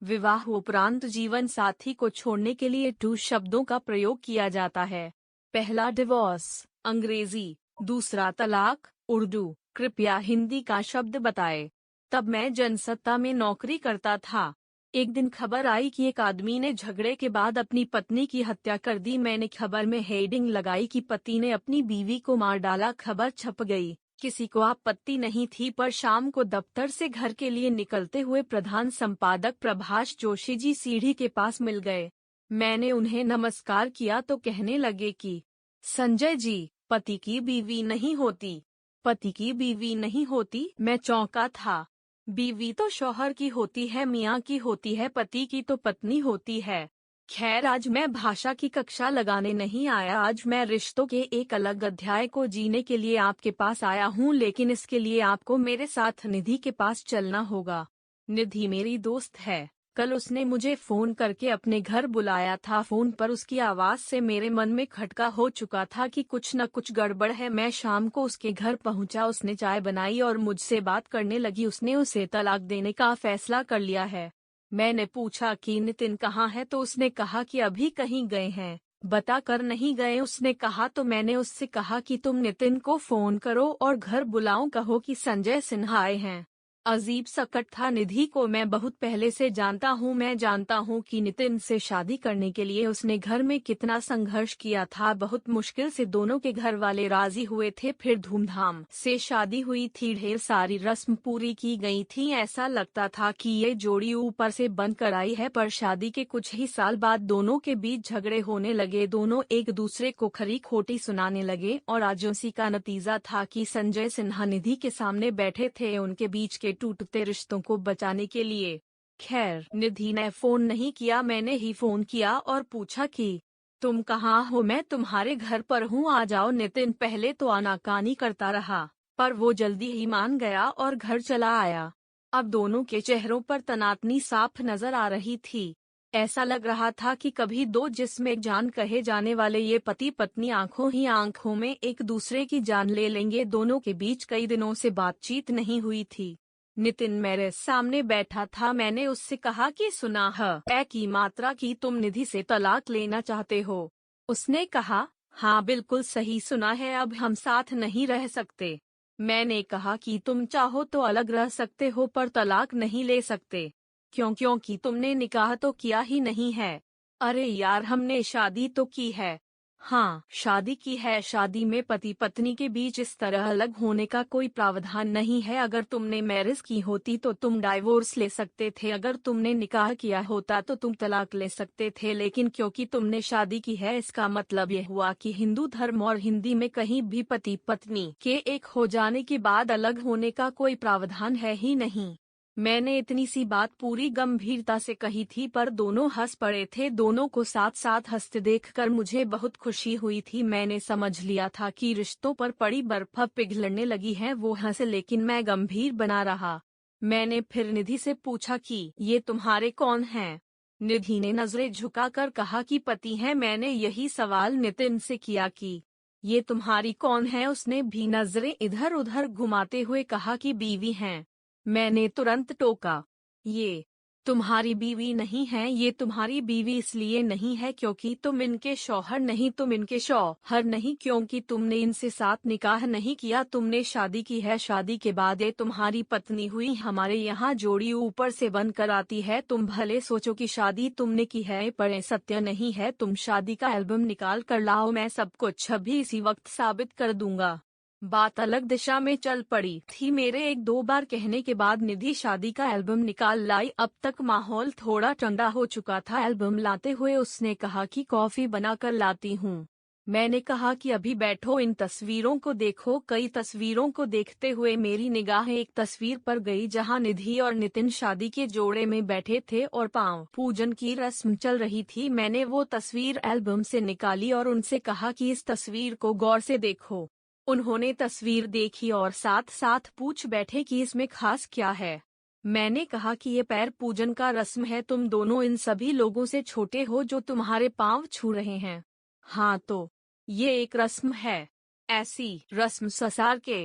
विवाह उपरांत जीवन साथी को छोड़ने के लिए 2 शब्दों का प्रयोग किया जाता है। पहला डिवोर्स अंग्रेजी, दूसरा तलाक उर्दू। कृपया हिंदी का शब्द बताएं। तब मैं जनसत्ता में नौकरी करता था। एक दिन खबर आई कि एक आदमी ने झगड़े के बाद अपनी पत्नी की हत्या कर दी। मैंने खबर में हेडिंग लगाई कि पति ने अपनी बीवी को मार डाला। खबर छप गई। किसी को आपत्ति नहीं थी, पर शाम को दफ्तर से घर के लिए निकलते हुए प्रधान संपादक प्रभाष जोशी जी सीढ़ी के पास मिल गए। मैंने उन्हें नमस्कार किया तो कहने लगे कि संजय जी, पति की बीवी नहीं होती। पति की बीवी नहीं होती? मैं चौंका था। बीवी तो शौहर की होती है, मियाँ की होती है, पति की तो पत्नी होती है। खैर, आज मैं भाषा की कक्षा लगाने नहीं आया। आज मैं रिश्तों के एक अलग अध्याय को जीने के लिए आपके पास आया हूँ, लेकिन इसके लिए आपको मेरे साथ निधि के पास चलना होगा। निधि मेरी दोस्त है। कल उसने मुझे फोन करके अपने घर बुलाया था। फोन पर उसकी आवाज से मेरे मन में खटका हो चुका था कि कुछ न कुछ गड़बड़ है। मैं शाम को उसके घर पहुंचा। उसने चाय बनाई और मुझसे बात करने लगी। उसने उसे तलाक देने का फैसला कर लिया है। मैंने पूछा कि नितिन कहाँ है, तो उसने कहा कि अभी कहीं गए हैं, बता कर नहीं गए उसने कहा। तो मैंने उससे कहा कि तुम नितिन को फोन करो और घर बुलाओ, कहो कि संजय सिन्हा आए हैं। अजीब सकट था। निधि को मैं बहुत पहले से जानता हूँ। मैं जानता हूँ कि नितिन से शादी करने के लिए उसने घर में कितना संघर्ष किया था। बहुत मुश्किल से दोनों के घर वाले राजी हुए थे। फिर धूमधाम से शादी हुई थी। ढेर सारी रस्म पूरी की गई थी। ऐसा लगता था कि ये जोड़ी ऊपर से बनकर आई है, पर शादी के कुछ ही साल बाद दोनों के बीच झगड़े होने लगे। दोनों एक दूसरे को खरी खोटी सुनाने लगे और आज उसी का नतीजा था कि संजय सिन्हा निधि के सामने बैठे थे उनके बीच के टूटते रिश्तों को बचाने के लिए। खैर, निधि ने फोन नहीं किया, मैंने ही फोन किया और पूछा कि तुम कहाँ हो, मैं तुम्हारे घर पर हूँ, आ जाओ। नितिन पहले तो आनाकानी करता रहा, पर वो जल्दी ही मान गया और घर चला आया। अब दोनों के चेहरों पर तनातनी साफ नजर आ रही थी। ऐसा लग रहा था कि कभी दो जिस्म जान कहे जाने वाले ये पति पत्नी आंखों ही आंखों में एक दूसरे की जान ले लेंगे। दोनों के बीच कई दिनों से बातचीत नहीं हुई थी। नितिन मेरे सामने बैठा था। मैंने उससे कहा कि सुना है की मात्रा की तुम निधि से तलाक लेना चाहते हो। उसने कहा, हाँ बिल्कुल सही सुना है, अब हम साथ नहीं रह सकते। मैंने कहा कि तुम चाहो तो अलग रह सकते हो, पर तलाक नहीं ले सकते। क्यों? क्योंकि तुमने निकाह तो किया ही नहीं है। अरे यार, हमने शादी तो की है। हाँ, शादी की है। शादी में पति पत्नी के बीच इस तरह अलग होने का कोई प्रावधान नहीं है। अगर तुमने मैरिज की होती तो तुम डाइवोर्स ले सकते थे। अगर तुमने निकाह किया होता तो तुम तलाक ले सकते थे। लेकिन क्योंकि तुमने शादी की है, इसका मतलब ये हुआ कि हिंदू धर्म और हिंदी में कहीं भी पति पत्नी के एक हो जाने के बाद अलग होने का कोई प्रावधान है ही नहीं। मैंने इतनी सी बात पूरी गंभीरता से कही थी, पर दोनों हंस पड़े थे। दोनों को साथ साथ हंसते देखकर मुझे बहुत खुशी हुई थी। मैंने समझ लिया था कि रिश्तों पर पड़ी बर्फ पिघलने लगी है। वो हंसे, लेकिन मैं गंभीर बना रहा। मैंने फिर निधि से पूछा कि ये तुम्हारे कौन हैं? निधि ने नजरें झुकाकर कहा कि पति हैं। मैंने यही सवाल नितिन से किया कि ये तुम्हारी कौन है? उसने भी नजरें इधर उधर घुमाते हुए कहा कि बीवी हैं। मैंने तुरंत टोका, ये तुम्हारी बीवी नहीं है। ये तुम्हारी बीवी इसलिए नहीं है क्योंकि तुम इनके शौहर नहीं, तुम इनके शौहर नहीं क्योंकि तुमने इनसे साथ निकाह नहीं किया, तुमने शादी की है। शादी के बाद ये तुम्हारी पत्नी हुई। हमारे यहाँ जोड़ी ऊपर से बनकर आती है। तुम भले सोचो कि शादी तुमने की है, पर ये सत्य नहीं है। तुम शादी का एल्बम निकाल कर लाओ, मैं सब कुछ अभी इसी वक्त साबित कर दूंगा। बात अलग दिशा में चल पड़ी थी। मेरे एक दो बार कहने के बाद निधि शादी का एल्बम निकाल लाई। अब तक माहौल थोड़ा ठंडा हो चुका था। एल्बम लाते हुए उसने कहा कि कॉफी बनाकर लाती हूँ। मैंने कहा कि अभी बैठो, इन तस्वीरों को देखो। कई तस्वीरों को देखते हुए मेरी निगाह एक तस्वीर पर गई जहाँ निधि और नितिन शादी के जोड़े में बैठे थे और पांव पूजन की रस्म चल रही थी। मैंने वो तस्वीर एल्बम से निकाली और उनसे कहा कि इस तस्वीर को गौर से देखो। उन्होंने तस्वीर देखी और साथ साथ पूछ बैठे कि इसमें खास क्या है। मैंने कहा कि ये पैर पूजन का रस्म है। तुम दोनों इन सभी लोगों से छोटे हो जो तुम्हारे पांव छू रहे हैं। हाँ, तो ये एक रस्म है। ऐसी रस्म संसार के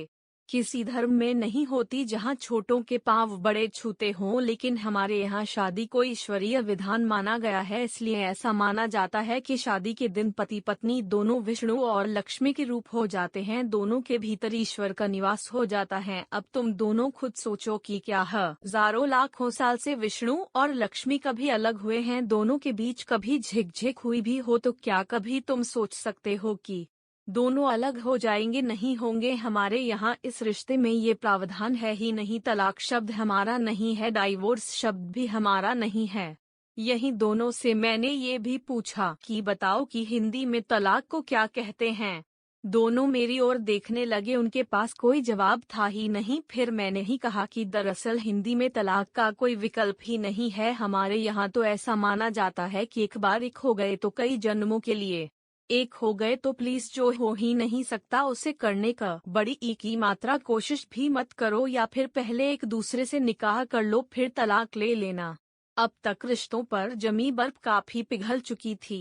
किसी धर्म में नहीं होती जहाँ छोटों के पांव बड़े छूते हों, लेकिन हमारे यहाँ शादी को ईश्वरीय विधान माना गया है। इसलिए ऐसा माना जाता है कि शादी के दिन पति पत्नी दोनों विष्णु और लक्ष्मी के रूप हो जाते हैं, दोनों के भीतर ईश्वर का निवास हो जाता है। अब तुम दोनों खुद सोचो कि क्या हजारों लाखों साल से विष्णु और लक्ष्मी कभी अलग हुए हैं, दोनों के बीच कभी झिकझिक हुई भी हो तो क्या कभी तुम सोच सकते हो कि दोनों अलग हो जाएंगे? नहीं होंगे। हमारे यहाँ इस रिश्ते में ये प्रावधान है ही नहीं। तलाक शब्द हमारा नहीं है, डाइवोर्स शब्द भी हमारा नहीं है। यही दोनों से मैंने ये भी पूछा कि बताओ कि हिंदी में तलाक को क्या कहते हैं। दोनों मेरी ओर देखने लगे, उनके पास कोई जवाब था ही नहीं। फिर मैंने ही कहा कि दरअसल हिंदी में तलाक का कोई विकल्प ही नहीं है। हमारे यहाँ तो ऐसा माना जाता है कि एक बार एक हो गए तो कई जन्मों के लिए एक हो गए, तो प्लीज जो हो ही नहीं सकता उसे करने का बड़ी ई की मात्रा कोशिश भी मत करो, या फिर पहले एक दूसरे से निकाह कर लो फिर तलाक ले लेना। अब तक रिश्तों पर जमी बर्फ काफी पिघल चुकी थी।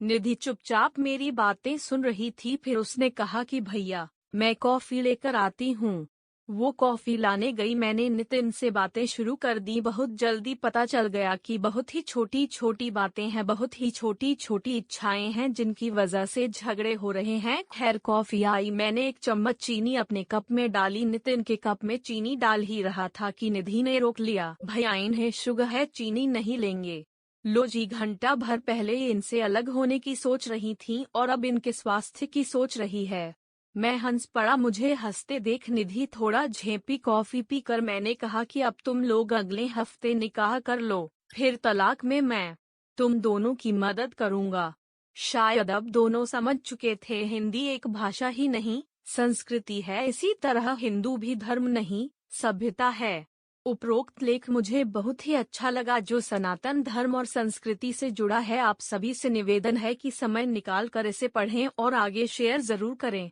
निधि चुपचाप मेरी बातें सुन रही थी। फिर उसने कहा कि भैया मैं कॉफी लेकर आती हूँ। वो कॉफी लाने गई। मैंने नितिन से बातें शुरू कर दी। बहुत जल्दी पता चल गया कि बहुत ही छोटी छोटी बातें हैं, बहुत ही छोटी छोटी इच्छाएं हैं जिनकी वजह से झगड़े हो रहे हैं। खैर कॉफी आई, मैंने एक चम्मच चीनी अपने कप में डाली। नितिन के कप में चीनी डाल ही रहा था कि निधि ने रोक लिया। भैया इन्हें शुगर है, चीनी नहीं लेंगे। लो जी, घंटा भर पहले इनसे अलग होने की सोच रही थी और अब इनके स्वास्थ्य की सोच रही है। मैं हंस पड़ा। मुझे हंसते देख निधि थोड़ा झेपी। कॉफी पीकर मैंने कहा कि अब तुम लोग अगले हफ्ते निकाह कर लो, फिर तलाक में मैं तुम दोनों की मदद करूंगा। शायद अब दोनों समझ चुके थे, हिंदी एक भाषा ही नहीं संस्कृति है। इसी तरह हिंदू भी धर्म नहीं सभ्यता है। उपरोक्त लेख मुझे बहुत ही अच्छा लगा, जो सनातन धर्म और संस्कृति से जुड़ा है। आप सभी से निवेदन है कि समय निकाल कर इसे पढ़ें और आगे शेयर जरूर करें।